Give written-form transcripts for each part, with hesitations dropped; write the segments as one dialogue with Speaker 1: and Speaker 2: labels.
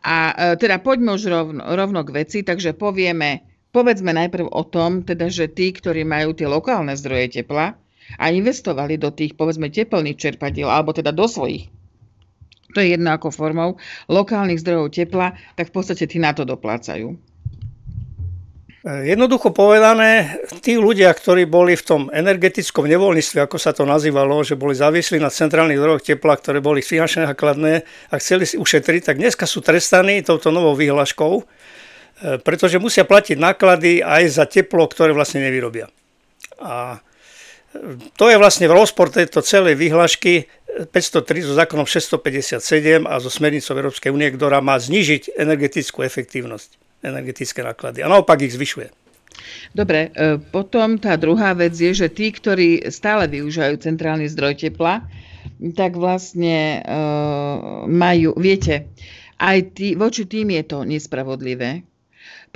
Speaker 1: A teda poďme už rovno k veci, takže povedzme najprv o tom, teda, že tí, ktorí majú tie lokálne zdroje tepla a investovali do tých, povedzme, teplných čerpadiel, alebo teda do svojich, to je jedno ako formou lokálnych zdrojov tepla, tak v podstate tí na to doplácajú.
Speaker 2: Jednoducho povedané, tí ľudia, ktorí boli v tom energetickom nevoľníctve, ako sa to nazývalo, že boli závislí na centrálnych zdrojoch tepla, ktoré boli finančne nákladné a chceli si ušetriť, tak dneska sú trestaní touto novou výhláškou, pretože musia platiť náklady aj za teplo, ktoré vlastne nevyrobia. A to je vlastne v rozpor tejto celej výhlášky 503 so zákonom 657 a so smernicou Európskej únie, ktorá má znížiť energetickú efektívnosť, energetické náklady a naopak ich zvyšuje.
Speaker 1: Dobre, potom tá druhá vec je, že tí, ktorí stále využívajú centrálny zdroj tepla, tak vlastne majú, viete, aj voči tým je to nespravodlivé,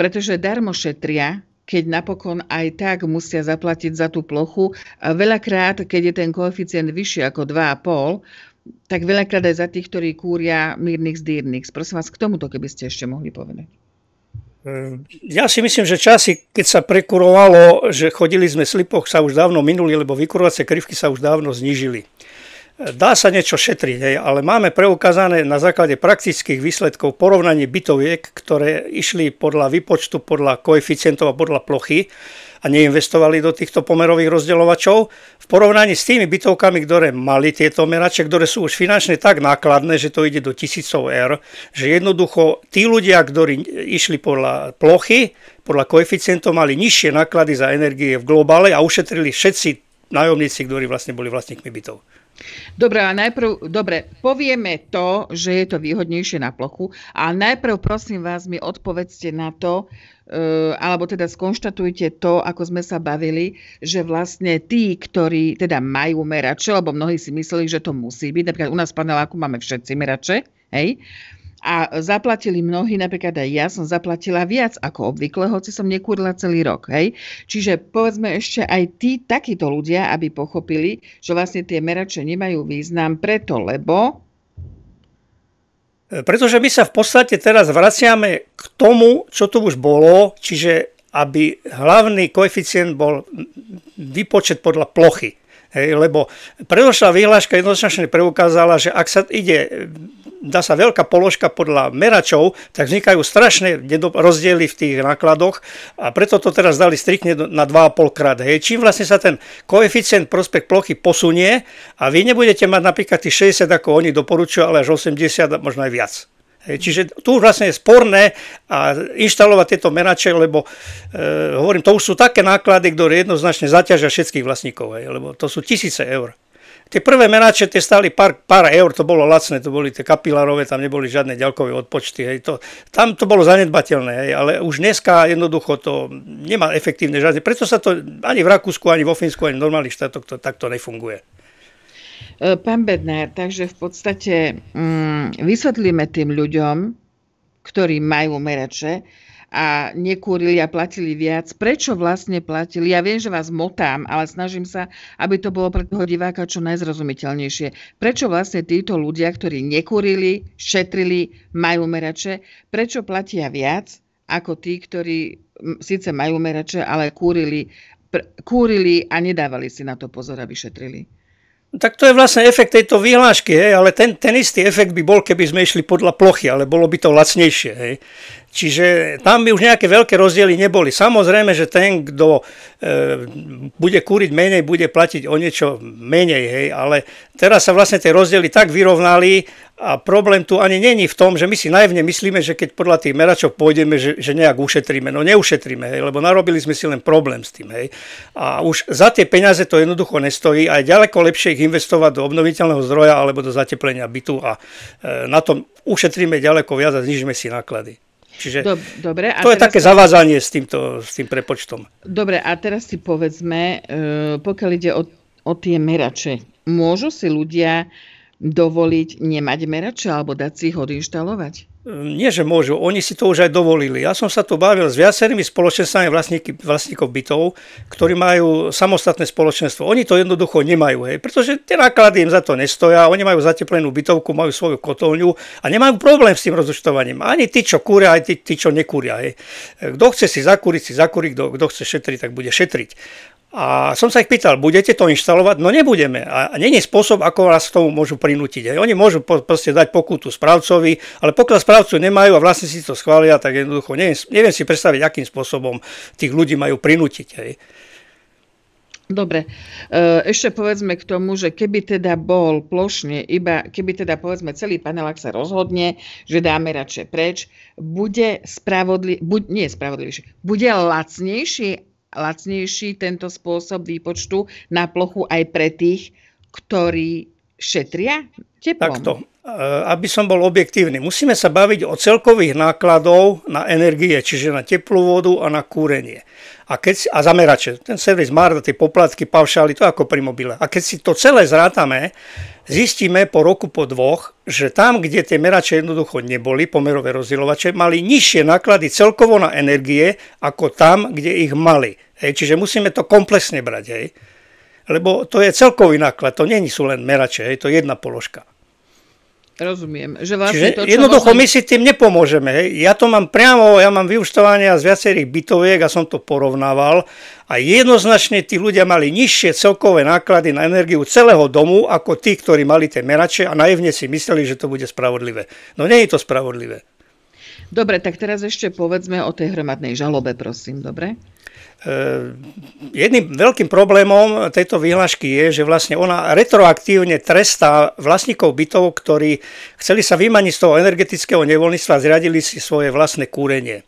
Speaker 1: pretože darmo šetria, keď napokon aj tak musia zaplatiť za tú plochu. A veľakrát, keď je ten koeficient vyšší ako 2,5, tak veľakrát aj za tých, ktorí kúria mírnych zdírnych. Prosím vás, k tomuto, keby ste ešte mohli povedať.
Speaker 2: Ja si myslím, že časy, keď sa prekurovalo, že chodili sme v slipoch, sa už dávno minuli, lebo vykurovacie krivky sa už dávno znížili. Dá sa niečo šetriť, ale máme preukázané na základe praktických výsledkov porovnanie bytoviek, ktoré išli podľa výpočtu, podľa koeficientov a podľa plochy a neinvestovali do týchto pomerových rozdeľovačov, v porovnaní s tými bytovkami, ktoré mali tieto merače, ktoré sú už finančne tak nákladné, že to ide do tisícov eur, že jednoducho tí ľudia, ktorí išli podľa plochy, podľa koeficientov, mali nižšie náklady za energie v globále a ušetrili všetci nájomníci, ktorí vlastne boli vlastníkmi bytov.
Speaker 1: Dobre, povieme to, že je to výhodnejšie na plochu, a najprv prosím vás mi odpovedzte na to, alebo teda skonštatujte to, ako sme sa bavili, že vlastne tí, ktorí teda majú merače, lebo mnohí si mysleli, že to musí byť, napríklad u nás v paneláku máme všetci merače, hej, a zaplatili mnohí, napríklad aj ja som zaplatila viac ako obvykle, hoci som nekúrila celý rok. Hej. Čiže povedzme ešte aj takíto ľudia, aby pochopili, že vlastne tie merače nemajú význam
Speaker 2: pretože my sa v podstate teraz vraciame k tomu, čo tu už bolo, čiže aby hlavný koeficient bol výpočet podľa plochy. Hej, lebo predošlá výhláška jednoznačne preukázala, že ak sa dá sa veľká položka podľa meračov, tak vznikajú strašné rozdiely v tých nákladoch a preto to teraz dali striktne na 2,5 krát. Hej. Čím vlastne sa ten koeficient prospech plochy posunie a vy nebudete mať napríklad tých 60, ako oni doporučujú, ale až 80 a možno aj viac. Hej, čiže tu vlastne je sporné a inštalovať tieto merače, lebo hovorím, to už sú také náklady, ktoré jednoznačne zaťažia všetkých vlastníkov, hej, lebo to sú tisíce eur. Tie prvé merače, tie stáli pár eur, to bolo lacné, to boli tie kapilárové, tam neboli žiadne ďalkové odpočty. Hej. Tam to bolo zanedbateľné, hej, ale už dneska jednoducho to nemá efektívne žiadne. Preto sa to ani v Rakúsku, ani vo Fínsku, ani v normálnych štátoch to takto nefunguje.
Speaker 1: Pán Bednár, takže v podstate vysvetlíme tým ľuďom, ktorí majú merače a nekúrili a platili viac, prečo vlastne platili. Ja viem, že vás motám, ale snažím sa, aby to bolo pre toho diváka čo najzrozumiteľnejšie. Prečo vlastne títo ľudia, ktorí nekúrili, šetrili, majú merače, prečo platia viac ako tí, ktorí síce majú merače, ale kúrili a nedávali si na to pozor, aby šetrili.
Speaker 2: Tak to je vlastne efekt tejto výhlášky, hej, ale ten istý efekt by bol, keby sme išli podľa plochy, ale bolo by to lacnejšie. Hej. Čiže tam by už nejaké veľké rozdiely neboli. Samozrejme, že ten, kto bude kúriť menej, bude platiť o niečo menej, hej, ale teraz sa vlastne tie rozdiely tak vyrovnali a problém tu ani není v tom, že my si naivne myslíme, že keď podľa tých meračov pôjdeme, že nejak ušetríme. No neušetríme, hej, lebo narobili sme si len problém s tým. Hej. A už za tie peniaze to jednoducho nestojí a je ďaleko lepšie ich investovať do obnoviteľného zdroja alebo do zateplenia bytu a na tom ušetríme ďaleko viac a znižíme si náklady. Čiže
Speaker 1: dobre,
Speaker 2: to je také zavázanie s tým prepočtom.
Speaker 1: Dobre, a teraz si povedzme, pokiaľ ide o tie merače, môžu si ľudia dovoliť nemať merače alebo dať si ich odinštalovať?
Speaker 2: Nie, že môžu, oni si to už aj dovolili. Ja som sa tu bavil s viacerými spoločenstvami vlastníkov bytov, ktorí majú samostatné spoločenstvo. Oni to jednoducho nemajú, hej, pretože tie náklady im za to nestoja, oni majú zateplenú bytovku, majú svoju kotolňu a nemajú problém s tým rozúčtovaním. Ani tí, čo kúria, aj tí, čo nekúria. Hej. Kto chce si zakúriť, kto chce šetriť, tak bude šetriť. A som sa ich pýtal, budete to inštalovať? No nebudeme. A nie je spôsob, ako vás k tomu môžu prinútiť. Oni môžu proste dať pokutu správcovi, ale pokiaľ správcu nemajú a vlastne si to schvália, tak jednoducho neviem si predstaviť, akým spôsobom tých ľudí majú prinútiť. Hej.
Speaker 1: Dobre, ešte povedzme k tomu, že keby teda bol plošne, iba keby teda povedzme celý panelák sa rozhodne, že dáme radšej preč, bude lacnejší tento spôsob výpočtu na plochu aj pre tých, ktorí šetria teplom?
Speaker 2: Takto, aby som bol objektívny, musíme sa baviť o celkových nákladov na energie, čiže na teplú vodu a na kúrenie. A zamerače, ten servis MARD, tie poplatky, paušály, to ako pri mobile. A keď si to celé zrátame, zistíme po roku, po dvoch, že tam, kde tie merače jednoducho neboli, pomerové rozdielovače, mali nižšie náklady celkovo na energie, ako tam, kde ich mali. Hej, čiže musíme to komplexne brať, hej. Lebo to je celkový náklad, to nie sú len merače, hej, to je jedna položka.
Speaker 1: Rozumiem. Že vlastne
Speaker 2: Čiže jednoducho my si tým nepomôžeme. Hej. Ja to mám priamo, ja mám vyúčtovania z viacerých bytoviek a som to porovnával a jednoznačne tí ľudia mali nižšie celkové náklady na energiu celého domu ako tí, ktorí mali tie merače a naivne si mysleli, že to bude spravodlivé. No nie je to spravodlivé.
Speaker 1: Dobre, tak teraz ešte povedzme o tej hromadnej žalobe, prosím, dobre?
Speaker 2: Jedným veľkým problémom tejto vyhlášky je, že vlastne ona retroaktívne trestá vlastníkov bytov, ktorí chceli sa vymaniť z toho energetického nevoľníctva a zriadili si svoje vlastné kúrenie.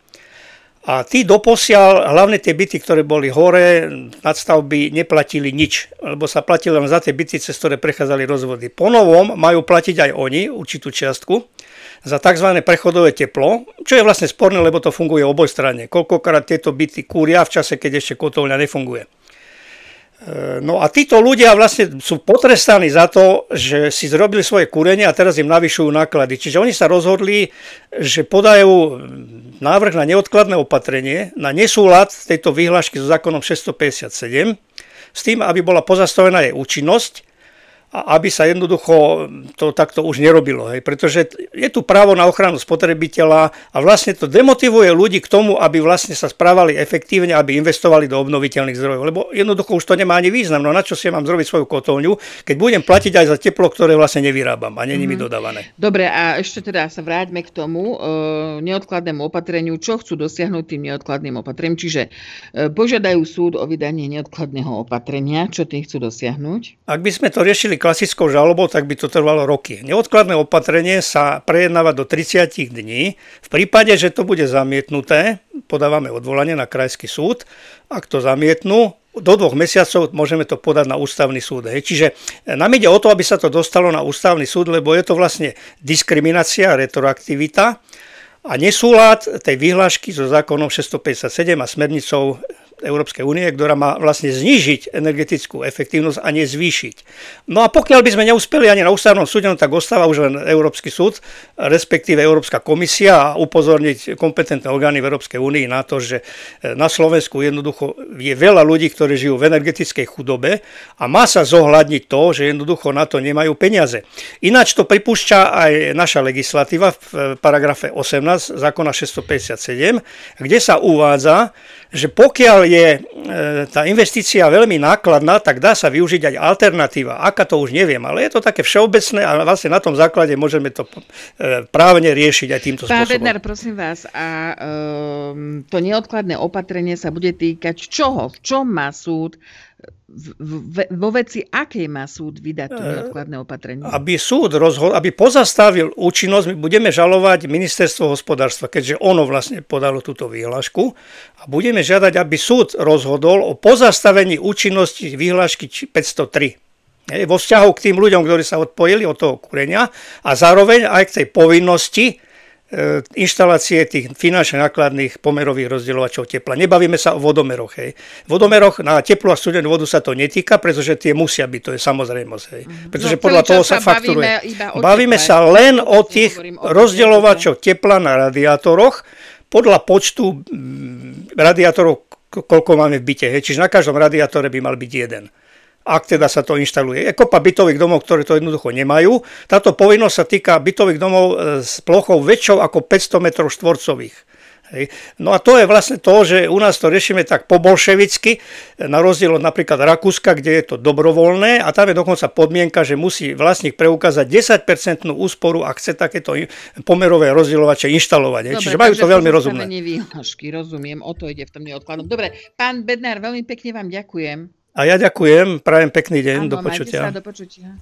Speaker 2: A tí doposiaľ, hlavne tie byty, ktoré boli hore, nadstavby, neplatili nič, lebo sa platili len za tie byty, cez ktoré prechádzali rozvody. Po novom majú platiť aj oni určitú čiastku za tzv. Prechodové teplo, čo je vlastne sporné, lebo to funguje obojstranne. Koľkokrát tieto byty kúria v čase, keď ešte kotolňa nefunguje. No a títo ľudia vlastne sú potrestaní za to, že si zrobili svoje kúrenie a teraz im navyšujú náklady. Čiže oni sa rozhodli, že podajú návrh na neodkladné opatrenie, na nesúlad tejto vyhlášky so zákonom 657, s tým, aby bola pozastavená jej účinnosť, a aby sa jednoducho to takto už nerobilo. Hej. Pretože je tu právo na ochranu spotrebiteľa a vlastne to demotivuje ľudí k tomu, aby vlastne sa správali efektívne, aby investovali do obnoviteľných zdrojov. Lebo jednoducho už to nemá ani význam. No na čo si mám zrobiť svoju kotolňu, keď budem platiť aj za teplo, ktoré vlastne nevyrábam a nie je mi dodávané.
Speaker 1: Dobre, a ešte teda sa vráťme k tomu neodkladnému opatreniu. Čo chcú dosiahnuť tým neodkladným opatrením? Čiže požiadajú súd o vydanie neodkladného opatrenia. Čo tým chcú dosiahnuť?
Speaker 2: Ak by sme to riešili klasickou žalobou, tak by to trvalo roky. Neodkladné opatrenie sa prejednáva do 30 dní. V prípade, že to bude zamietnuté, podávame odvolanie na krajský súd. Ak to zamietnú, do 2 mesiacov môžeme to podať na ústavný súd. Čiže nám ide o to, aby sa to dostalo na ústavný súd, lebo je to vlastne diskriminácia, retroaktivita a nesúlad tej vyhlášky so zákonom 657 a smernicou Európskej únie, ktorá má vlastne znížiť energetickú efektívnosť a nezvýšiť. No a pokiaľ by sme neúspeli ani na ústavnom súde, no tak ostáva už len Európsky súd, respektíve Európska komisia a upozorniť kompetentné orgány v Európskej únii na to, že na Slovensku jednoducho je veľa ľudí, ktorí žijú v energetickej chudobe a má sa zohľadniť to, že jednoducho na to nemajú peniaze. Ináč to pripúšťa aj naša legislatíva v paragrafe 18 zákona 657, kde sa uvádza, že pokiaľ je tá investícia veľmi nákladná, tak dá sa využiť aj alternatíva. Aká to už neviem, ale je to také všeobecné a vlastne na tom základe môžeme to právne riešiť aj týmto spôsobom.
Speaker 1: Pán Bednár, prosím vás, a to neodkladné opatrenie sa bude týkať čoho? V čom má súd vo veci, akej má súd vydať to neodkladné opatrenie?
Speaker 2: Aby súd aby pozastavil účinnosť, my budeme žalovať ministerstvo hospodárstva, keďže ono vlastne podalo túto vyhlášku a budeme žiadať, aby súd rozhodol o pozastavení účinnosti vyhlášky 503. Vo vzťahu k tým ľuďom, ktorí sa odpojili od toho kúrenia a zároveň aj k tej povinnosti inštalácie tých finančne nákladných pomerových rozdielovačov tepla. Nebavíme sa o vodomeroch. Hej. Vodomeroch na teplú a studenú vodu sa to netýka, pretože tie musia byť, to je samozrejmosť. Hej. Pretože podľa toho sa fakturuje. Bavíme sa len o tých rozdielovačov tepla na radiátoroch podľa počtu radiátorov, koľko máme v byte. Hej. Čiže na každom radiátore by mal byť jeden. Ak teda sa to inštaluje. Je kopa bytových domov, ktoré to jednoducho nemajú. Táto povinnosť sa týka bytových domov s plochou väčšou ako 500 m štvorcových. Hej. No a to je vlastne to, že u nás to riešime tak pobolševicky, na rozdiel od napríklad Rakúska, kde je to dobrovoľné a tam je dokonca podmienka, že musí vlastník preukázať 10% úsporu, ak chce takéto pomerové rozdielovače inštalovať. Dobre, čiže majú to veľmi rozumné.
Speaker 1: Výhľašky, rozumiem, o to ide v tom neodkladnom. Dobre, pán Bednár, veľmi pekne vám ďakujem.
Speaker 2: A ja ďakujem, prajem pekný deň, do počutia.
Speaker 1: Majte sa, do počutia.